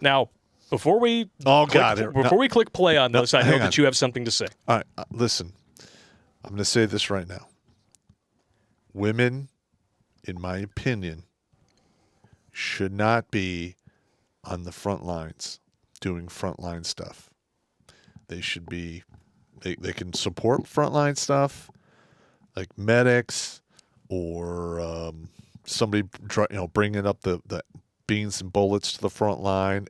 Now, before we click play on this, I know that you have something to say. All right, listen. I'm going to say this right now. Women, in my opinion, should not be on the front lines doing frontline stuff. They should be. They can support frontline stuff, like medics or somebody bringing up the beans and bullets to the front line,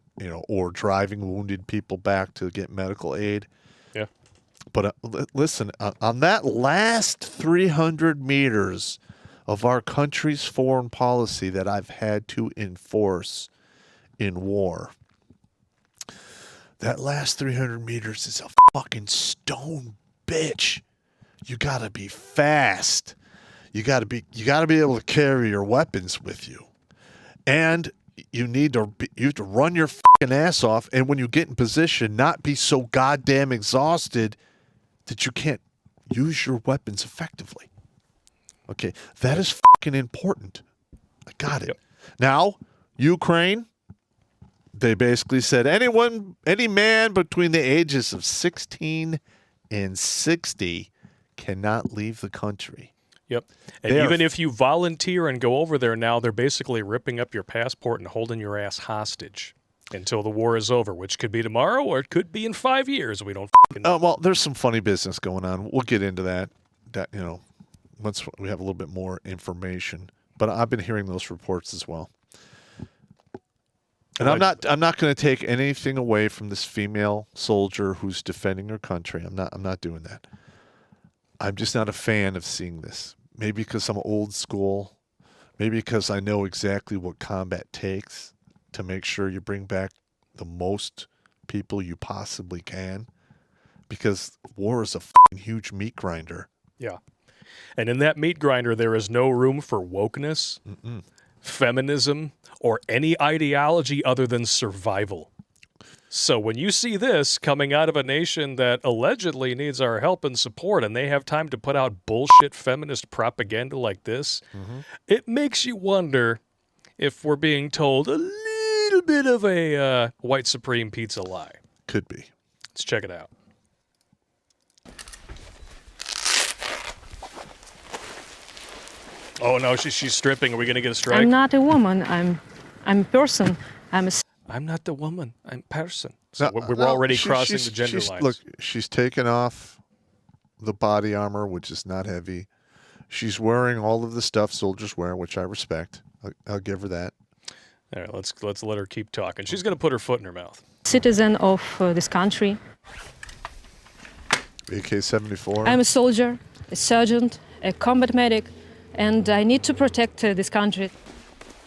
or driving wounded people back to get medical aid. Yeah. But listen, on that last 300 meters of our country's foreign policy that I've had to enforce in war, that last 300 meters is a fucking stone bitch. You gotta be fast. You gotta be able to carry your weapons with you, and you have to run your fucking ass off. And when you get in position, not be so goddamn exhausted that you can't use your weapons effectively. Okay, that is fucking important. I got it. Yep. Now, Ukraine, they basically said any man between the ages of 16 and 60 cannot leave the country. Yep. And even if you volunteer and go over there now, they're basically ripping up your passport and holding your ass hostage until the war is over, which could be tomorrow or it could be in 5 years. We don't fucking know. Well, there's some funny business going on. We'll get into that, once we have a little bit more information. But I've been hearing those reports as well. And I'm not going to take anything away from this female soldier who's defending her country. I'm not doing that. I'm just not a fan of seeing this. Maybe because I'm old school. Maybe because I know exactly what combat takes to make sure you bring back the most people you possibly can. Because war is a fucking huge meat grinder. Yeah. And in that meat grinder, there is no room for wokeness, feminism, or any ideology other than survival. So when you see this coming out of a nation that allegedly needs our help and support, and they have time to put out bullshit feminist propaganda like this, it makes you wonder if we're being told a little bit of a white supreme pizza lie. Could be. Let's check it out. Oh no, she's stripping. Are we gonna get a strike? I'm not a woman. I'm a person. I'm not the woman. I'm person. So we're already crossing the gender lines. Look, she's taken off the body armor, which is not heavy. She's wearing all of the stuff soldiers wear, which I respect. I'll give her that. All right, let's let her keep talking. She's going to put her foot in her mouth. Citizen of this country. AK-74. I'm a soldier, a sergeant, a combat medic, and I need to protect this country.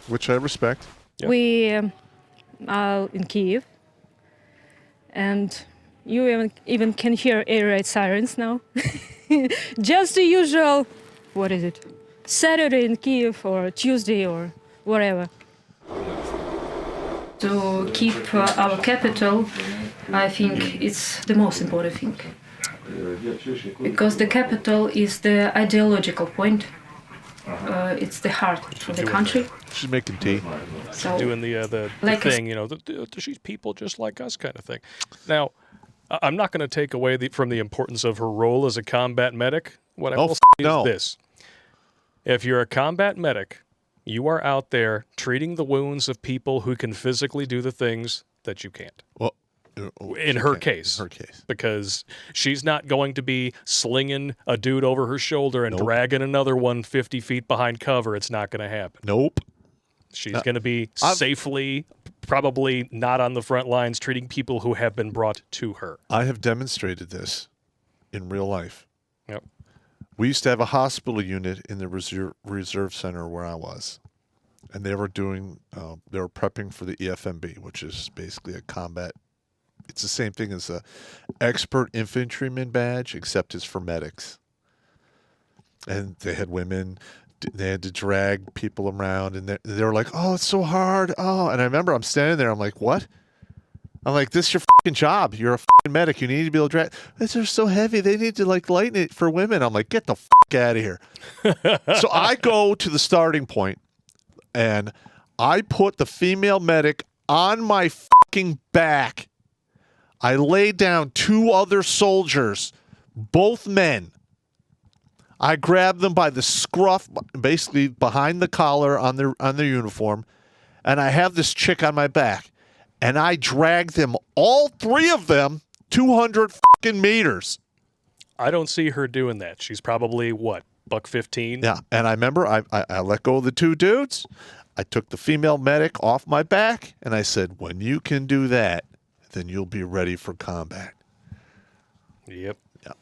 Which I respect. Yep. We are in Kyiv, and you even can hear air raid sirens now. Just the usual, what is it, Saturday in Kyiv or Tuesday or wherever. To keep our capital, I think it's the most important thing. Because the capital is the ideological point. It's the heart of the country. She's making tea. So, doing the thing, she's people just like us kind of thing. Now, I'm not going to take away from the importance of her role as a combat medic. What I will say is this. If you're a combat medic, you are out there treating the wounds of people who can physically do the things that you can't. Well, in her case. Because she's not going to be slinging a dude over her shoulder and dragging another one 50 feet behind cover. It's not going to happen. Nope. She's going to be safely, probably not on the front lines, treating people who have been brought to her. I have demonstrated this in real life. Yep. We used to have a hospital unit in the reserve center where I was. And they were prepping for the EFMB, which is basically a combat. It's the same thing as a expert infantryman badge, except it's for medics. And they had women. They had to drag people around, and they were like, "Oh, it's so hard." Oh, and I remember I'm standing there. I'm like, "What?" I'm like, "This is your fucking job. You're a fucking medic. You need to be able to drag. They're so heavy. They need to lighten it for women." I'm like, "Get the fuck out of here." So I go to the starting point, and I put the female medic on my fucking fucking back. I laid down 2 other soldiers, both men. I grabbed them by the scruff, basically behind the collar on their uniform, and I have this chick on my back, and I dragged them, all 3 of them, 200 fucking meters. I don't see her doing that. She's probably, what, $115? Yeah, and I remember I let go of the 2 dudes. I took the female medic off my back, and I said, when you can do that, then you'll be ready for combat. Yep. Yeah,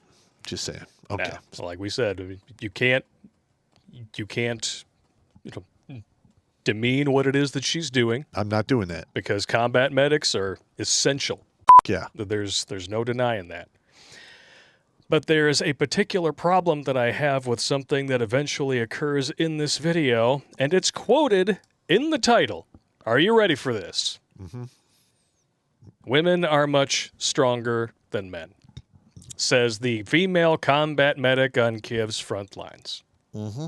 just saying. Okay. Now, so like we said, you can't demean what it is that she's doing. I'm not doing that. Because combat medics are essential. Yeah. There's no denying that. But there's a particular problem that I have with something that eventually occurs in this video, and it's quoted in the title. Are you ready for this? Mm-hmm. Women are much stronger than men, says the female combat medic on Kiev's front lines. Mm-hmm.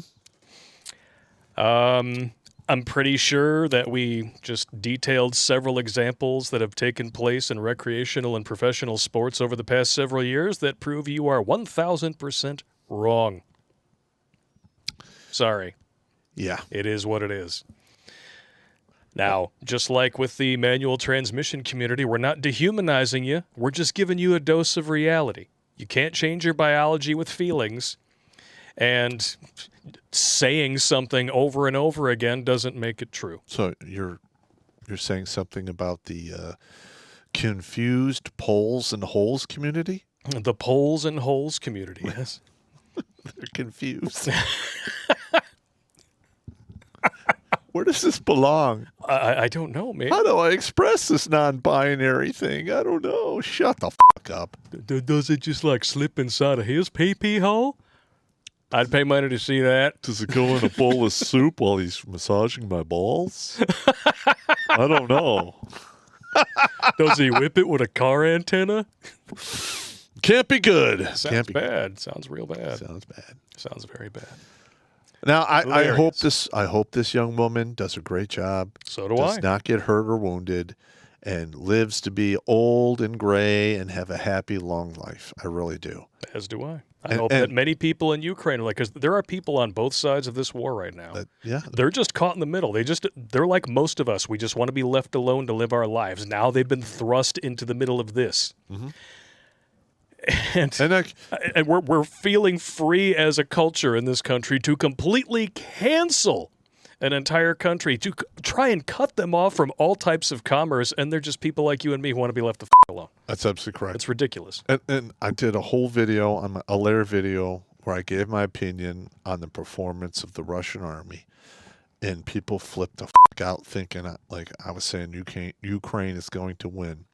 I'm pretty sure that we just detailed several examples that have taken place in recreational and professional sports over the past several years that prove you are 1,000% wrong. Sorry. Yeah. It is what it is. Now, just like with the manual transmission community, we're not dehumanizing you. We're just giving you a dose of reality. You can't change your biology with feelings, and saying something over and over again doesn't make it true. So you're saying something about the confused poles and holes community? The poles and holes community, yes. They're confused. Where does this belong? I don't know, man. How do I express this non-binary thing? I don't know. Shut the fuck up. Does it just like slip inside of his pee-pee hole? I'd pay money to see that. Does it go in a bowl of soup while he's massaging my balls? I don't know. Does he whip it with a car antenna? Can't be good. Sounds Can't be bad. Sounds real bad. Sounds bad. Sounds very bad. Now I Hilarious. hope this young woman does a great job. So do does I. not get hurt or wounded, and lives to be old and gray and have a happy long life. I really do. As do I. I hope that many people in Ukraine are like, because there are people on both sides of this war right now. Yeah. They're just caught in the middle. They're like most of us. We just want to be left alone to live our lives. Now they've been thrust into the middle of this. Mm-hmm. And we're feeling free as a culture in this country to completely cancel an entire country, to try and cut them off from all types of commerce, and they're just people like you and me who want to be left the f*** alone. That's absolutely correct. It's ridiculous. And I did a whole video, a layer video, where I gave my opinion on the performance of the Russian army, and people flipped the f*** out thinking, like I was saying, Ukraine is going to win.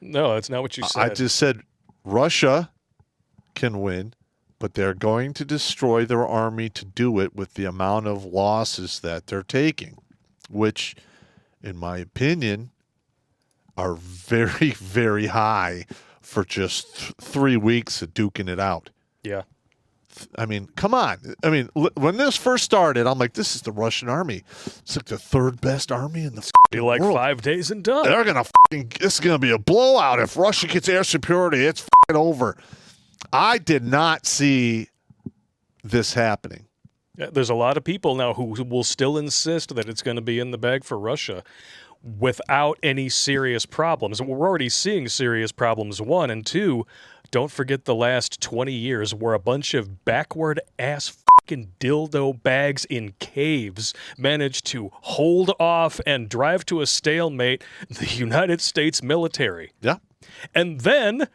No, that's not what you said. I just said Russia can win, but they're going to destroy their army to do it with the amount of losses that they're taking, which, in my opinion, are very, very high for just 3 weeks of duking it out. Yeah. I mean, come on. I mean, when this first started, I'm like, this is the Russian army. It's like the 3rd best army in the Be like world. 5 days and done. They're gonna it's gonna be a blowout. If Russia gets air superiority, it's over. I did not see this happening. Yeah, there's a lot of people now who will still insist that it's going to be in the bag for Russia without any serious problems. We're already seeing serious problems, 1, and 2, don't forget the last 20 years where a bunch of backward-ass fucking dildo bags in caves managed to hold off and drive to a stalemate the United States military. Yeah. And then,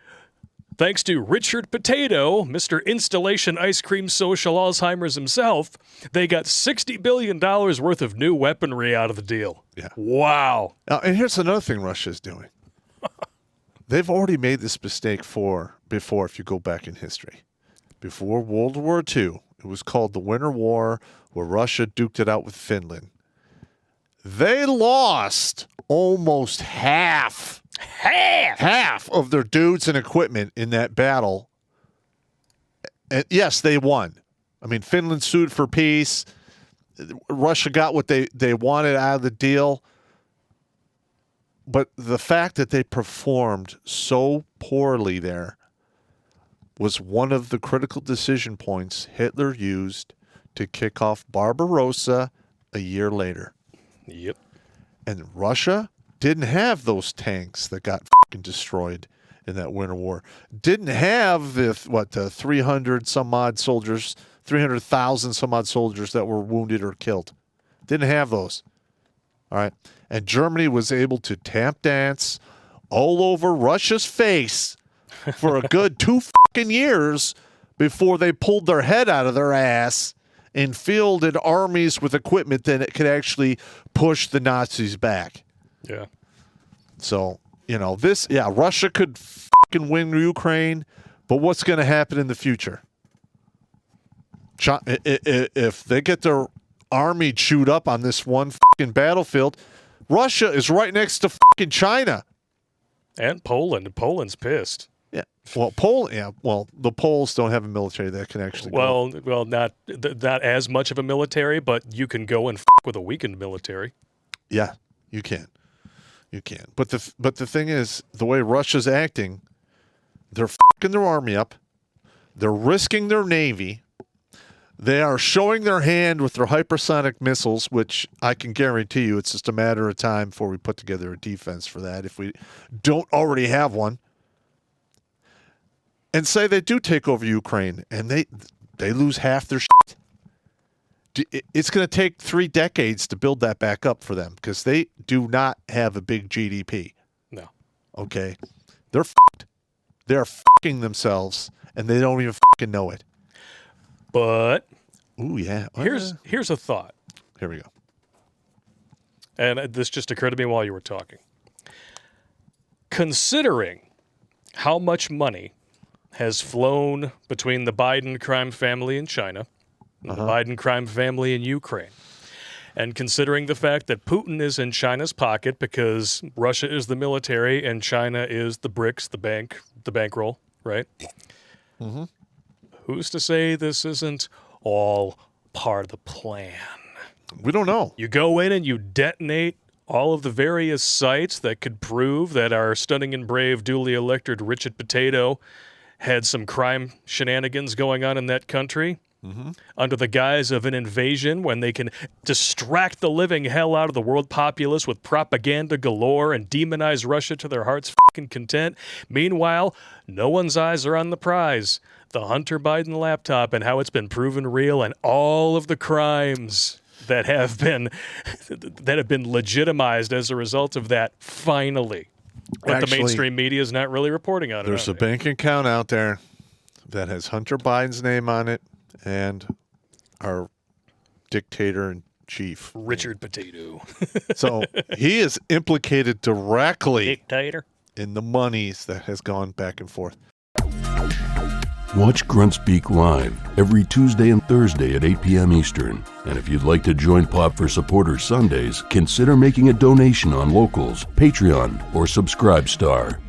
thanks to Richard Potato, Mr. Installation Ice Cream Social Alzheimer's himself, they got $60 billion worth of new weaponry out of the deal. Yeah. Wow. Now, and here's another thing Russia's doing. They've already made this mistake before, if you go back in history. Before World War II, it was called the Winter War, where Russia duked it out with Finland. They lost almost half of their dudes and equipment in that battle. And yes, they won. I mean, Finland sued for peace. Russia got what they wanted out of the deal. but the fact that they performed so poorly there was one of the critical decision points Hitler used to kick off Barbarossa a year later. Yep. And Russia didn't have those tanks that got fucking destroyed in that Winter War. Didn't have the 300 some odd soldiers, 300,000 some odd soldiers that were wounded or killed. Didn't have those. All right. And Germany was able to tap dance all over Russia's face for a good 2 fucking years before they pulled their head out of their ass and fielded armies with equipment that could actually push the Nazis back. Yeah. So, Russia could fucking win Ukraine, but what's going to happen in the future? If they get their army chewed up on this one fucking battlefield, Russia is right next to fucking China. And Poland. Poland's pissed. Yeah. Well, Poland. Yeah. Well, the Poles don't have a military that can actually. Well, not as much of a military, but you can go and with a weakened military. Yeah, you can. You can. But the thing is, the way Russia's acting, they're fucking their army up. They're risking their navy. They are showing their hand with their hypersonic missiles, which I can guarantee you it's just a matter of time before we put together a defense for that if we don't already have one. And say they do take over Ukraine and they lose half their shit. It's going to take 3 decades to build that back up for them because they do not have a big GDP. No. Okay? They're fucked. They're fucking themselves and they don't even fucking know it. But ooh, yeah. Here's a thought. Here we go. And this just occurred to me while you were talking. Considering how much money has flown between the Biden crime family in China and the Biden crime family in Ukraine, and considering the fact that Putin is in China's pocket because Russia is the military and China is the bricks, the bankroll, right? Mm-hmm. Who's to say this isn't all part of the plan? We don't know. You go in and you detonate all of the various sites that could prove that our stunning and brave, duly elected Richard Potato had some crime shenanigans going on in that country under the guise of an invasion when they can distract the living hell out of the world populace with propaganda galore and demonize Russia to their heart's fucking content. Meanwhile, no one's eyes are on the prize. The Hunter Biden laptop and how it's been proven real and all of the crimes that have been legitimized as a result of that finally. But the mainstream media is not really reporting on it. There's a bank account out there that has Hunter Biden's name on it and our dictator in chief, Richard Potato. So he is implicated directly Dictator in the monies that has gone back and forth. Watch Grunt Speak live every Tuesday and Thursday at 8 p.m. Eastern. And if you'd like to join Pop for Supporters Sundays, consider making a donation on Locals, Patreon, or Subscribe Star.